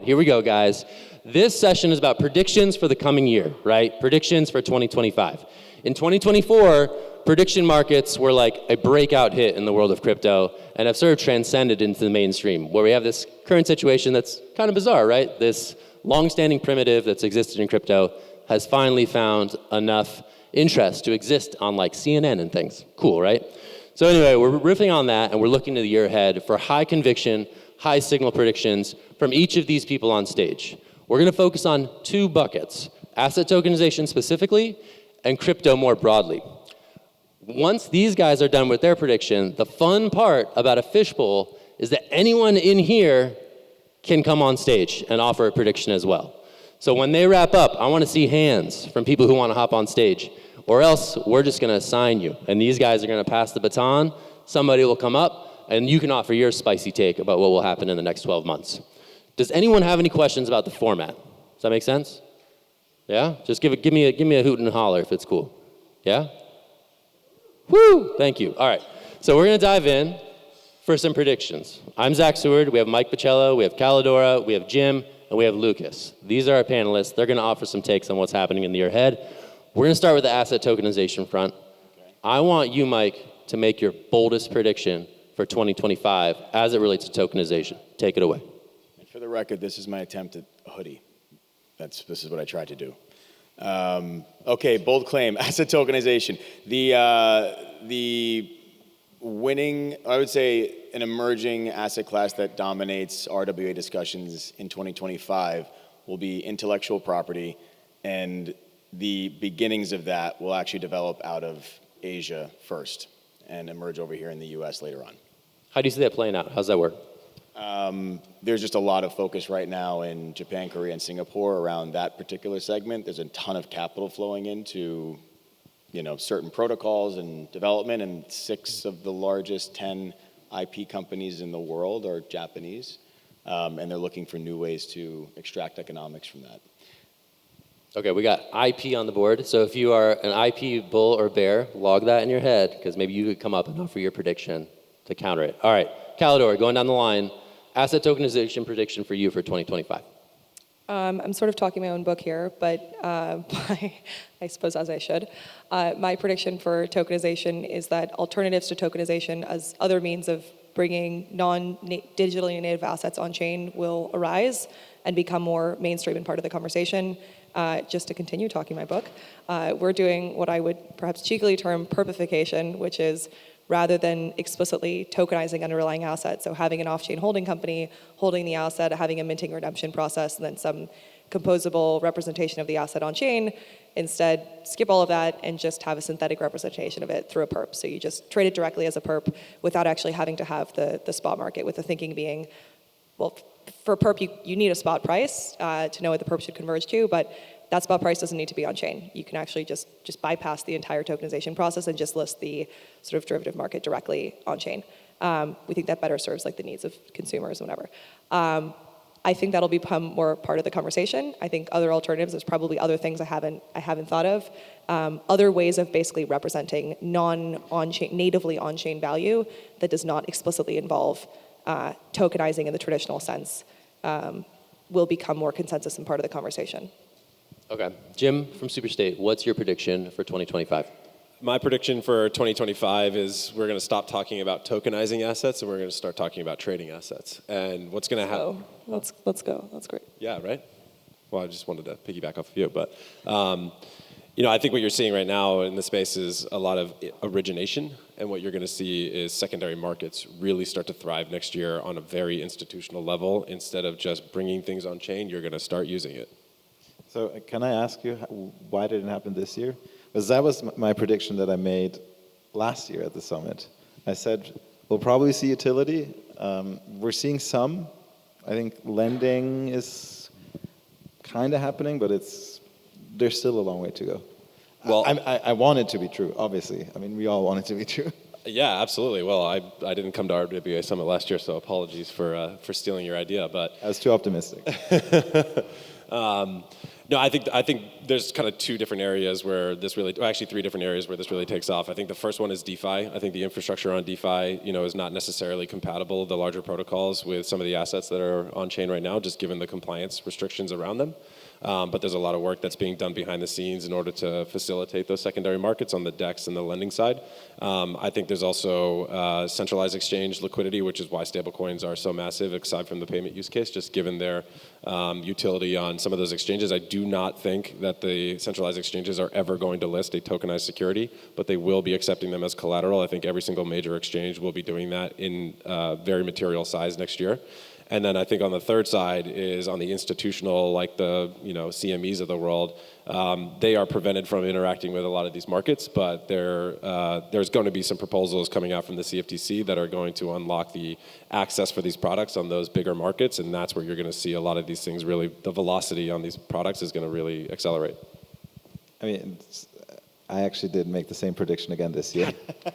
Here we go, guys. This session is about predictions for the coming year, right? Predictions for 2025. In 2024, prediction markets were like a breakout hit in the world of crypto and have sort of transcended into the mainstream, where we have this current situation that's kind of bizarre, right? This long-standing primitive that's existed in crypto has finally found enough interest to exist on like CNN and things. Cool, right? So anyway, we're riffing on that and we're looking to the year ahead for high conviction, high signal predictions from each of these people on stage. We're gonna focus on two buckets, asset tokenization specifically and crypto more broadly. Once these guys are done with their prediction, the fun part about a fishbowl is that anyone in here can come on stage and offer a prediction as well. So when they wrap up, I want to see hands from people who want to hop on stage, or else we're just going to assign you. And these guys are going to pass the baton. Somebody will come up, and you can offer your spicy take about what will happen in the next 12 months. Does anyone have any questions about the format? Does that make sense? Yeah? Just give me a hoot and a holler if it's cool. Yeah? Woo! Thank you. All right. So we're going to dive in for some predictions. I'm Zack Seward. We have Mike Bucella. We have Kaledora. We have Jim. And we have Lucas. These are our panelists. They're going to offer some takes on what's happening in the year ahead. We're going to start with the asset tokenization front. Okay. I want you, Mike, to make your boldest prediction for 2025 as it relates to tokenization. Take it away. And for the record, this is my attempt at a hoodie. This is what I tried to do. Okay, bold claim, asset tokenization. The winning, I would say, an emerging asset class that dominates RWA discussions in 2025 will be intellectual property, and the beginnings of that will actually develop out of Asia first and emerge over here in the US later on. How do you see that playing out? How's that work? There's just a lot of focus right now in Japan, Korea, and Singapore around that particular segment. There's a ton of capital flowing into certain protocols and development, and 6 of the largest 10 IP companies in the world are Japanese, and they're looking for new ways to extract economics from that. Okay, we got IP on the board. So if you are an IP bull or bear, log that in your head, because maybe you could come up and offer your prediction to counter it. All right, Kaledora, going down the line, asset tokenization prediction for you for 2025. I'm sort of talking my own book here, but I suppose as I should. My prediction for tokenization is that alternatives to tokenization as other means of bringing non-digitally native assets on-chain will arise and become more mainstream and part of the conversation. Just to continue talking my book, we're doing what I would perhaps cheekily term perpification, which is rather than explicitly tokenizing underlying assets, so having an off-chain holding company holding the asset, having a minting redemption process, and then some composable representation of the asset on-chain, instead skip all of that and just have a synthetic representation of it through a perp. So you just trade it directly as a perp without actually having to have the spot market, with the thinking being, well, for a perp you need a spot price to know what the perp should converge to, but that spot price doesn't need to be on-chain. You can actually just bypass the entire tokenization process and just list the sort of derivative market directly on-chain. We think that better serves like the needs of consumers and whatever. I think that'll become more part of the conversation. I think other alternatives, there's probably other things I haven't thought of. Other ways of basically representing non-on-chain, natively on-chain value that does not explicitly involve tokenizing in the traditional sense will become more consensus and part of the conversation. Okay. Jim from Superstate, what's your prediction for 2025? My prediction for 2025 is we're going to stop talking about tokenizing assets and we're going to start talking about trading assets. And what's going to happen? Let's go. That's great. Yeah, right? Well, I just wanted to piggyback off of you. But, I think what you're seeing right now in the space is a lot of origination. And what you're going to see is secondary markets really start to thrive next year on a very institutional level. Instead of just bringing things on chain, you're going to start using it. So can I ask you, why did it happen this year? Because that was my prediction that I made last year at the summit. I said, we'll probably see utility. We're seeing some. I think lending is kind of happening, but there's still a long way to go. Well, I want it to be true, obviously. I mean, we all want it to be true. Yeah, absolutely. Well, I didn't come to RWA Summit last year, so apologies for stealing your idea. But I was too optimistic. No, I think there's kind of two different areas where this really, or actually three different areas where this really takes off. I think the first one is DeFi. I think the infrastructure on DeFi, is not necessarily compatible, the larger protocols, with some of the assets that are on chain right now, just given the compliance restrictions around them. But there's a lot of work that's being done behind the scenes in order to facilitate those secondary markets on the DEX and the lending side. I think there's also centralized exchange liquidity, which is why stablecoins are so massive, aside from the payment use case, just given their utility on some of those exchanges. I do not think that the centralized exchanges are ever going to list a tokenized security, but they will be accepting them as collateral. I think every single major exchange will be doing that in very material size next year. And then I think on the third side is on the institutional, like the CMEs of the world. They are prevented from interacting with a lot of these markets, but there's going to be some proposals coming out from the CFTC that are going to unlock the access for these products on those bigger markets, and that's where you're going to see a lot of these things really, the velocity on these products is going to really accelerate. I mean, I actually did make the same prediction again this year.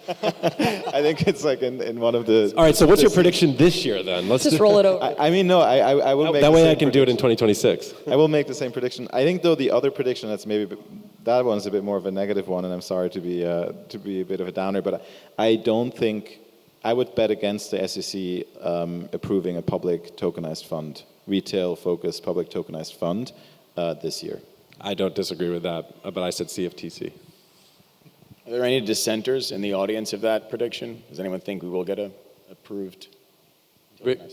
I think it's like in one of the... All right, so what's your prediction this year then? Let's just roll it over. I mean, no, I will make that the way same I can do it in prediction. 2026. I will make the same prediction. I think, though, the other prediction that's maybe... That one's a bit more of a negative one, and I'm sorry to be a bit of a downer, but I don't think... I would bet against the SEC approving a public tokenized fund, retail-focused public tokenized fund this year. I don't disagree with that, but I said CFTC. Are there any dissenters in the audience of that prediction? Does anyone think we will get a approved?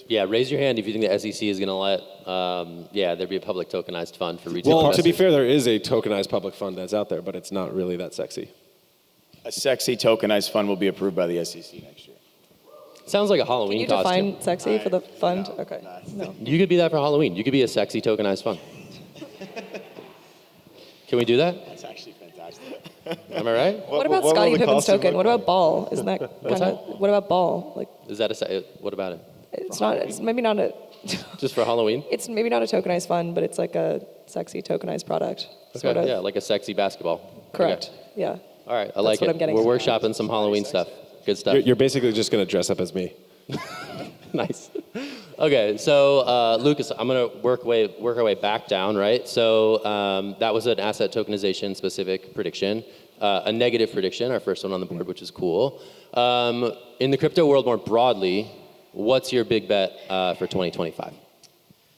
Yeah, raise your hand if you think the SEC is going to let, there be a public tokenized fund for retail Well, investors. to be fair, there is a tokenized public fund that's out there, but it's not really that sexy. A sexy tokenized fund will be approved by the SEC next year. Sounds like a Halloween Can you costume. define sexy for the fund? Okay. No. You could be that for Halloween. You could be a sexy tokenized fund. Can we do that? That's actually fantastic. Am I right? What about what Scottie will the Pippen's costume token? look What about Ball? Isn't that What's kind of... What about Ball? Like, Is that what about it? it's not... It's maybe not a... Just for Halloween? It's maybe not a tokenized fund, but it's like a sexy tokenized product. Sort of. Yeah, like a sexy basketball. Correct. Okay. Yeah. All right, I like what it. I'm getting We're to. workshopping some Halloween stuff. Good stuff. You're basically just going to dress up as me. Nice. Okay, so Lucas, I'm going to work our way back down, right? So that was an asset tokenization specific prediction, a negative prediction, our first one on the board, which is cool. In the crypto world more broadly, what's your big bet for 2025?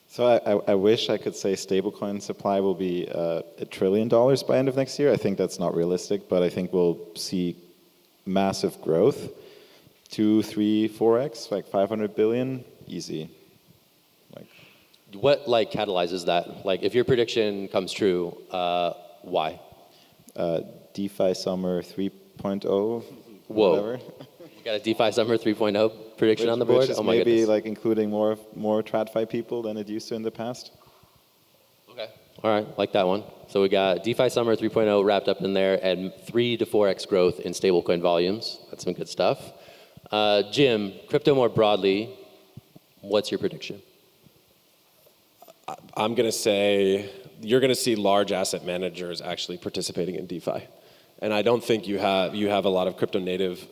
So I wish I could say stablecoin supply will be $1 trillion by end of next year. I think that's not realistic, but I think we'll see massive growth. 2, 3, 4x, like 500 billion, easy. What catalyzes that? Like if your prediction comes true, why? DeFi Summer 3.0. Whoa. Whatever. You got a DeFi Summer 3.0 prediction on the board? Which is Oh my maybe goodness. like including more TradFi people than it used to in the past. Okay. All right, like that one. So we got DeFi Summer 3.0 wrapped up in there and 3 to 4x growth in stablecoin volumes. That's some good stuff. Jim, crypto more broadly, what's your prediction? I'm going to say you're going to see large asset managers actually participating in DeFi. And I don't think you have a lot of crypto native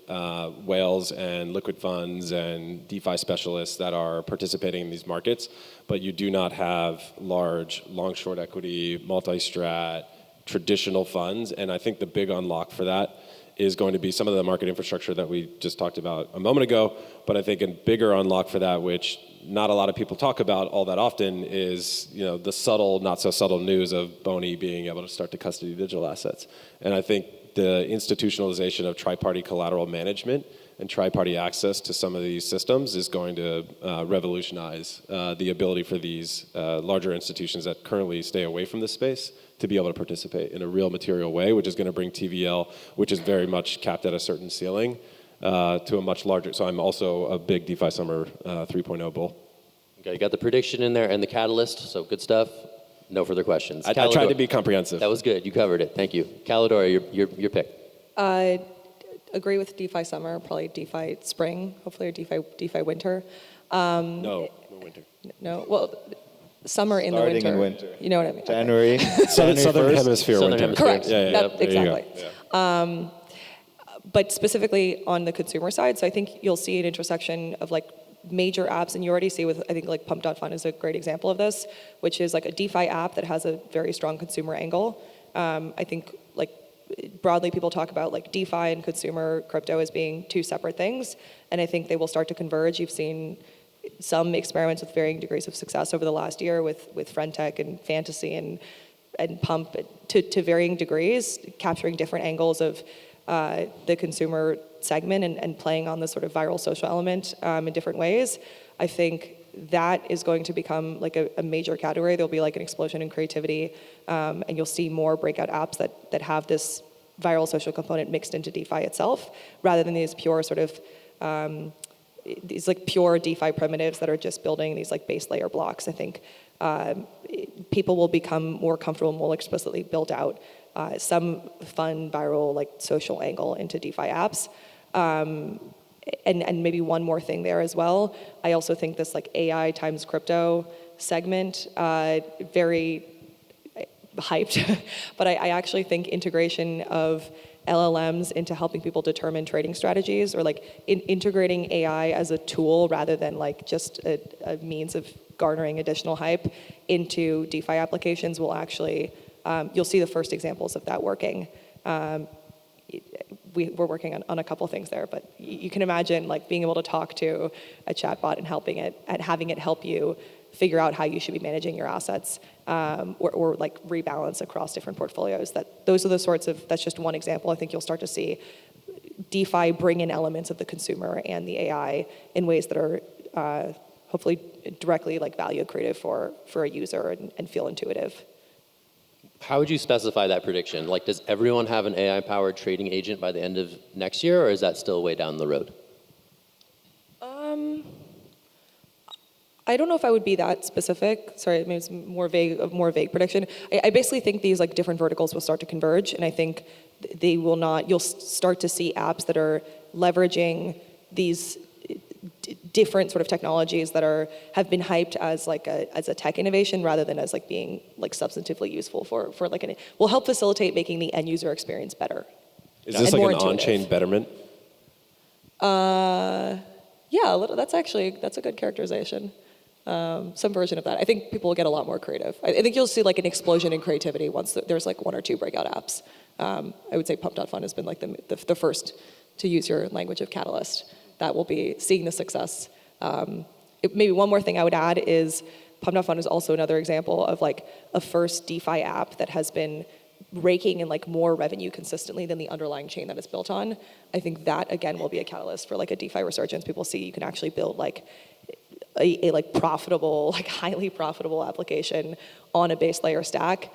whales and liquid funds and DeFi specialists that are participating in these markets, but you do not have large long short equity, multi-strat, traditional funds. And I think the big unlock for that is going to be some of the market infrastructure that we just talked about a moment ago. But I think a bigger unlock for that, which not a lot of people talk about all that often, is the subtle, not so subtle news of Boney being able to start to custody digital assets. And I think the institutionalization of tri-party collateral management and tri-party access to some of these systems is going to revolutionize the ability for these larger institutions that currently stay away from this space to be able to participate in a real material way, which is going to bring TVL, which is very much capped at a certain ceiling, to a much larger. So I'm also a big DeFi Summer 3.0 bull. Okay, you got the prediction in there and the catalyst, so good stuff. No further questions. I tried to be comprehensive. That was good. You covered it. Thank you. Kaledora, your pick. Agree with DeFi Summer, probably DeFi Spring, hopefully, or DeFi Winter. No winter. No, well, summer in Starting the winter. in winter. You know what I mean? January. Southern January 1st. Hemisphere Southern winter. Hemisphere. Correct. Yeah, That- there you go. exactly. Yeah. But specifically on the consumer side, so I think you'll see an intersection of major apps, and you already see with, I think like Pump.Fun is a great example of this, which is like a DeFi app that has a very strong consumer angle. I think like broadly people talk about like DeFi and consumer crypto as being two separate things, and I think they will start to converge. You've seen some experiments with varying degrees of success over the last year with Friendtech and Fantasy and Pump to varying degrees, capturing different angles of the consumer segment and playing on the sort of viral social element in different ways. I think that is going to become like a major category. There'll be like an explosion in creativity, and you'll see more breakout apps that have this viral social component mixed into DeFi itself, rather than these pure sort of these like pure DeFi primitives that are just building these like base layer blocks. I think people will become more comfortable, more explicitly build out some fun viral like social angle into DeFi apps. And maybe one more thing there as well. I also think this like AI times crypto segment, very hyped, but I actually think integration of LLMs into helping people determine trading strategies, or like integrating AI as a tool rather than like just a means of garnering additional hype into DeFi applications will actually, you'll see the first examples of that working. We're working on a couple things there, but you can imagine like being able to talk to a chatbot and having it help you figure out how you should be managing your assets, or like rebalance across different portfolios. Those are the sorts of, that's just one example. I think you'll start to see DeFi bring in elements of the consumer and the AI in ways that are hopefully directly like value creative for a user and feel intuitive. How would you specify that prediction? Like, does everyone have an AI-powered trading agent by the end of next year, or is that still way down the road? I don't know if I would be that specific. Sorry, maybe it's a more vague prediction. I basically think these like different verticals will start to converge, and I think they will not. You'll start to see apps that are leveraging these different sort of technologies that have been hyped as like as a tech innovation rather than as like being like substantively useful for like will help facilitate making the end user experience better. Is this like an on-chain betterment? Yeah, that's a good characterization. Some version of that. I think people will get a lot more creative. I think you'll see like an explosion in creativity once there's like one or two breakout apps. I would say Pump.Fun has been like the first to use your language of catalyst. That will be seeing the success. Maybe one more thing I would add is Pump.Fun is also another example of like a first DeFi app that has been raking in like more revenue consistently than the underlying chain that it's built on. I think that again will be a catalyst for like a DeFi resurgence. People see you can actually build like a like profitable, like highly profitable application on a base layer stack.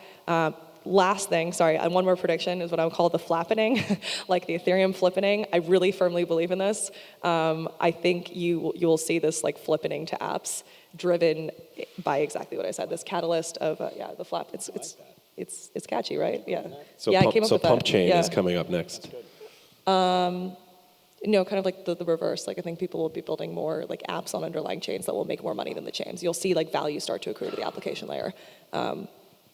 Last thing, sorry, and one more prediction is what I would call the flappening, like the Ethereum flippening. I really firmly believe in this. I think you will see this like flippening to apps driven by exactly what I said. This catalyst of the flap. It's catchy, right? Yeah. So yeah, I came up with that. Pump Chain is coming up next. No, kind of like the reverse. Like I think people will be building more like apps on underlying chains that will make more money than the chains. You'll see like value start to accrue to the application layer.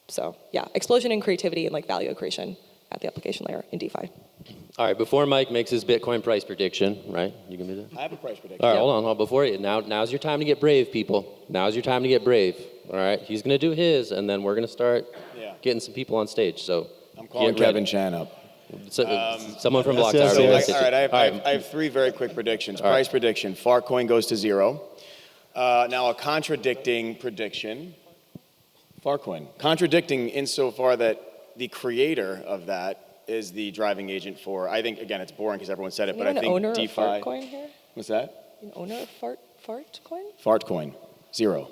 So yeah, explosion in creativity and like value accretion at the application layer in DeFi. All right, before Mike makes his Bitcoin price prediction, right? You can do that? I have a price prediction. All right, hold on. Before you, now's your time to get brave, people. Now's your time to get brave. All right, he's going to do his, and then we're going to start getting some people on stage. So I'm calling Kevin Chan up. Someone from Block yes, Tower. yes. All right, I have three very quick predictions. Price prediction, Farcoin goes to 0. Now a contradicting prediction, Farcoin. Contradicting insofar that the creator of that is the driving agent for, I think, again, it's boring because everyone said it, but I think owner DeFi. Of Fartcoin here? What's that? An owner of Fartcoin? Fartcoin, 0.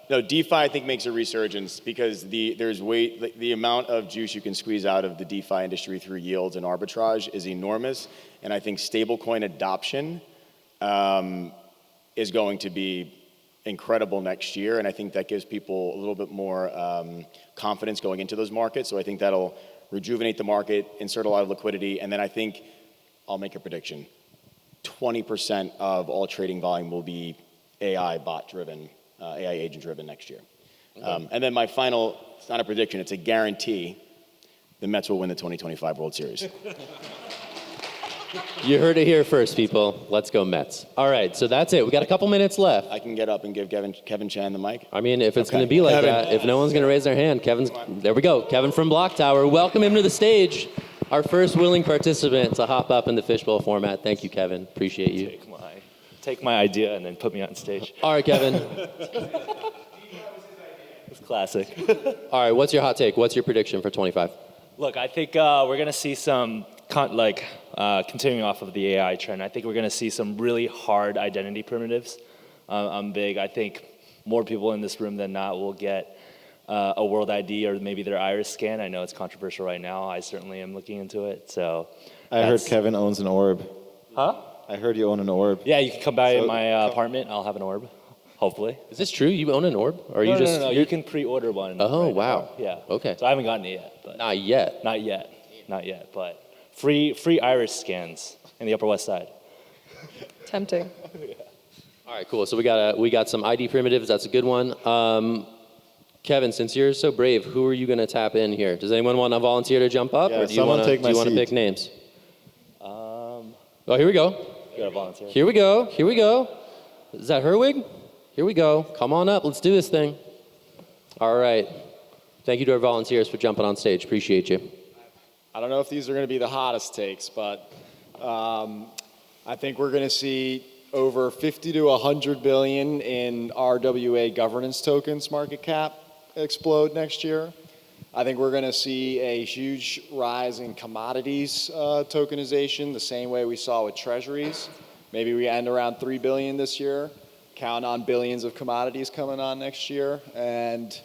No, DeFi I think makes a resurgence because the amount of juice you can squeeze out of the DeFi industry through yields and arbitrage is enormous, and I think stablecoin adoption is going to be incredible next year, and I think that gives people a little bit more confidence going into those markets. So I think that'll rejuvenate the market, insert a lot of liquidity, and then I think I'll make a prediction: 20% of all trading volume will be AI bot-driven. AI agent-driven next year. Okay. And then my final, it's not a prediction, it's a guarantee. the Mets will win the 2025 World Series. You heard it here first, people. Let's go Mets. All right, so that's it. We got a couple minutes left. I can get up and give Kevin Chan the mic. I mean, if it's Okay. going to be like Kevin. that, if no one's going to raise their hand, there we go. Kevin from Block Tower. Welcome him to the stage. Our first willing participant to hop up in the Fishbowl format. Thank you, Kevin. Appreciate you. Take my idea and then put me on stage. All right, Kevin. It's classic. All right, what's your hot take? What's your prediction for 25? Look, I think we're going to see some, continuing off of the AI trend, I think we're going to see some really hard identity primitives. I'm big. I think more people in this room than not will get a world ID or maybe their iris scan. I know it's controversial right now. I certainly am looking into it. So I heard Kevin owns an orb. Huh? I heard you own an orb. Yeah, you can come by my apartment. I'll have an orb, hopefully. Is this true? You own an orb? Or No, you just no. You can pre-order one. Oh, right wow. now. Yeah. Okay. So I haven't gotten it yet. But Not yet. Not yet. But free iris scans in the Upper West Side. Tempting. All right, cool. So we got some ID primitives. That's a good one. Kevin, since you're so brave, who are you going to tap in here? Does anyone want to volunteer to jump up, Yeah, or do you someone want take my to seat. pick names? Oh, here we go. You gotta volunteer. Here we go. Is that Herwig? Here we go. Come on up. Let's do this thing. All right. Thank you to our volunteers for jumping on stage. Appreciate you. I don't know if these are going to be the hottest takes, but I think we're going to see over 50 to 100 billion in RWA governance tokens market cap explode next year. I think we're going to see a huge rise in commodities tokenization, the same way we saw with treasuries. Maybe we end around 3 billion this year. Count on billions of commodities coming on next year. And,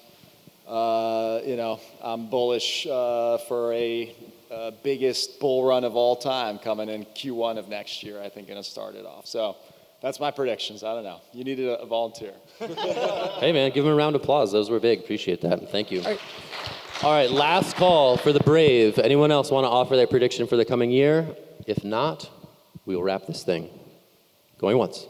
I'm bullish for a biggest bull run of all time coming in Q1 of next year, I think, going to start it off. So that's my predictions. I don't know. You needed a volunteer. Hey, man, give them a round of applause. Those were big. Appreciate that. Thank you. All right, last call for the brave. Anyone else want to offer their prediction for the coming year? If not, we will wrap this thing. Going once.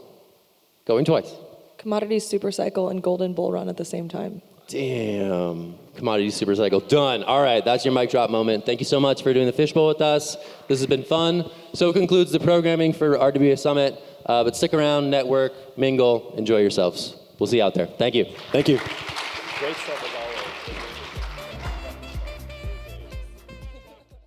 Going twice. Commodities super cycle and golden bull run at the same time. Damn. Commodity super cycle. Done. All right, that's your mic drop moment. Thank you so much for doing the Fishbowl with us. This has been fun. So concludes the programming for RWA Summit. But stick around, network, mingle, enjoy yourselves. We'll see you out there. Thank you. Great stuff, guys.